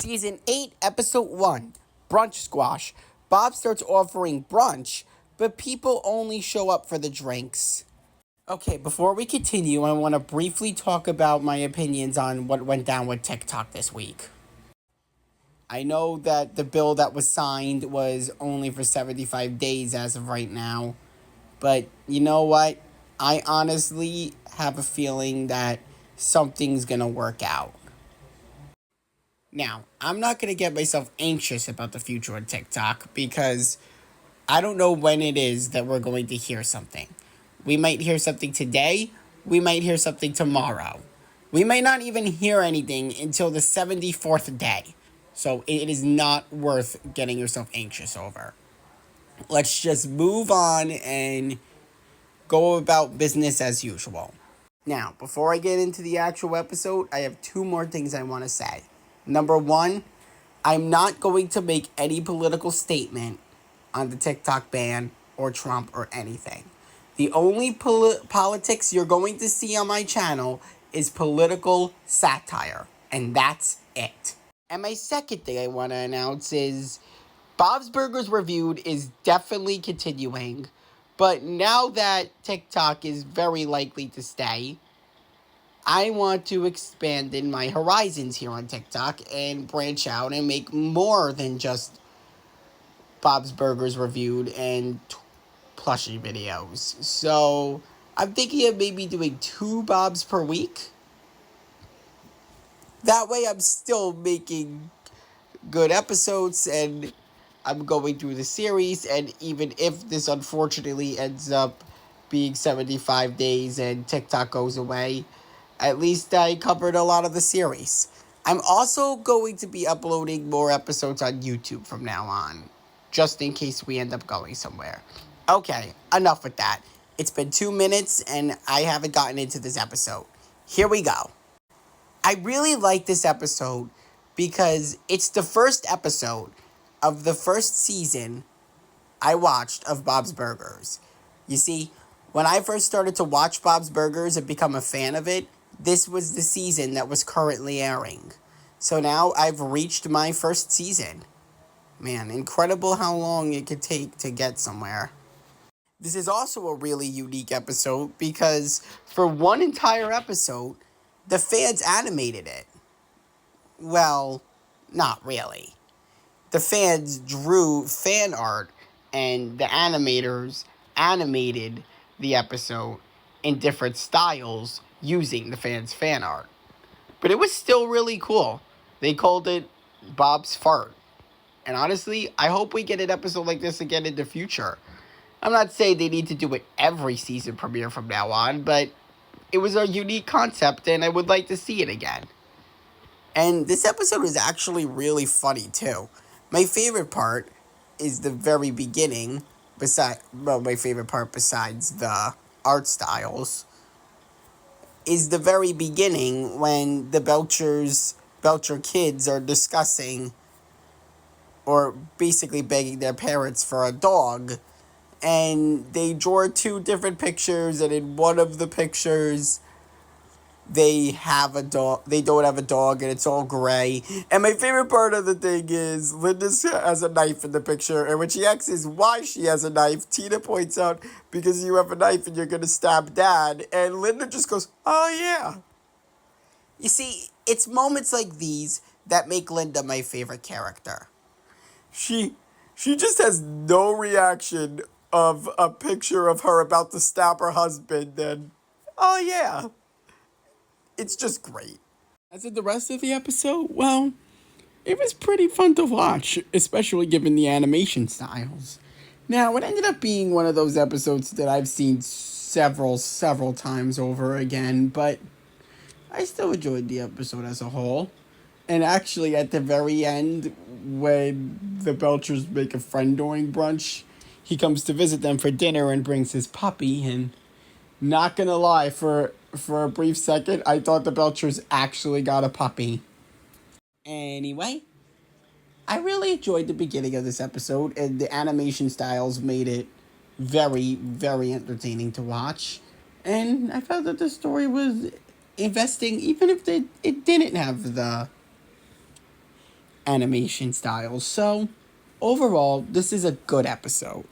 Season 8, Episode 1, Brunch Squash. Bob starts offering brunch, but people only show up for the drinks. Okay, before we continue, I want to briefly talk about my opinions on what went down with TikTok this week. I know that the bill that was signed was only for 75 days as of right now, but you know what? I honestly have a feeling that something's gonna work out. Now, I'm not going to get myself anxious about the future of TikTok because I don't know when it is that we're going to hear something. We might hear something today, we might hear something tomorrow. We might not even hear anything until the 74th day. So it is not worth getting yourself anxious over. Let's just move on and go about business as usual. Now, before I get into the actual episode, I have two more things I want to say. Number one, I'm not going to make any political statement on the TikTok ban or Trump or anything. The only politics you're going to see on my channel is political satire, and that's it. And my second thing I want to announce is Bob's Burgers Reviewed is definitely continuing, but now that TikTok is very likely to stay, I want to expand in my horizons here on TikTok and branch out and make more than just Bob's Burgers Reviewed and plushie videos. So I'm thinking of maybe doing 2 Bobs per week. That way I'm still making good episodes and I'm going through the series, and even if this unfortunately ends up being 75 days and TikTok goes away, at least I covered a lot of the series. I'm also going to be uploading more episodes on YouTube from now on, just in case we end up going somewhere. Okay, enough with that. It's been 2 minutes and I haven't gotten into this episode. Here we go. I really like this episode because it's the first episode of the first season I watched of Bob's Burgers. You see, when I first started to watch Bob's Burgers and become a fan of it, this was the season that was currently airing. So now I've reached my first season. Man, incredible how long it could take to get somewhere. This is also a really unique episode because for one entire episode, the fans animated it. Well, not really. The fans drew fan art and the animators animated the episode in different styles using the fans' fan art. But it was still really cool. They called it Bob's Fart. And honestly, I hope we get an episode like this again in the future. I'm not saying they need to do it every season premiere from now on, but it was a unique concept and I would like to see it again. And this episode is actually really funny too. My favorite part is the very beginning, my favorite part besides the art styles, is the very beginning when the Belcher kids are discussing or basically begging their parents for a dog. And they draw 2 different pictures, and in one of the pictures, they have a dog. They don't have a dog, and it's all gray. And my favorite part of the thing is Linda has a knife in the picture, and when she asks why she has a knife, Tina points out, because you have a knife and you're gonna stab Dad, and Linda just goes, "Oh yeah." You see, it's moments like these that make Linda my favorite character. She just has no reaction of a picture of her about to stab her husband, and oh yeah. It's just great. As in the rest of the episode, well, it was pretty fun to watch, especially given the animation styles. Now, it ended up being one of those episodes that I've seen several times over again, but I still enjoyed the episode as a whole. And actually, at the very end, when the Belchers make a friend during brunch, he comes to visit them for dinner and brings his puppy, and not gonna lie, for a brief second, I thought the Belchers actually got a puppy. Anyway, I really enjoyed the beginning of this episode, and the animation styles made it very, very entertaining to watch. And I felt that the story was investing, even if it didn't have animation styles. So, overall, this is a good episode.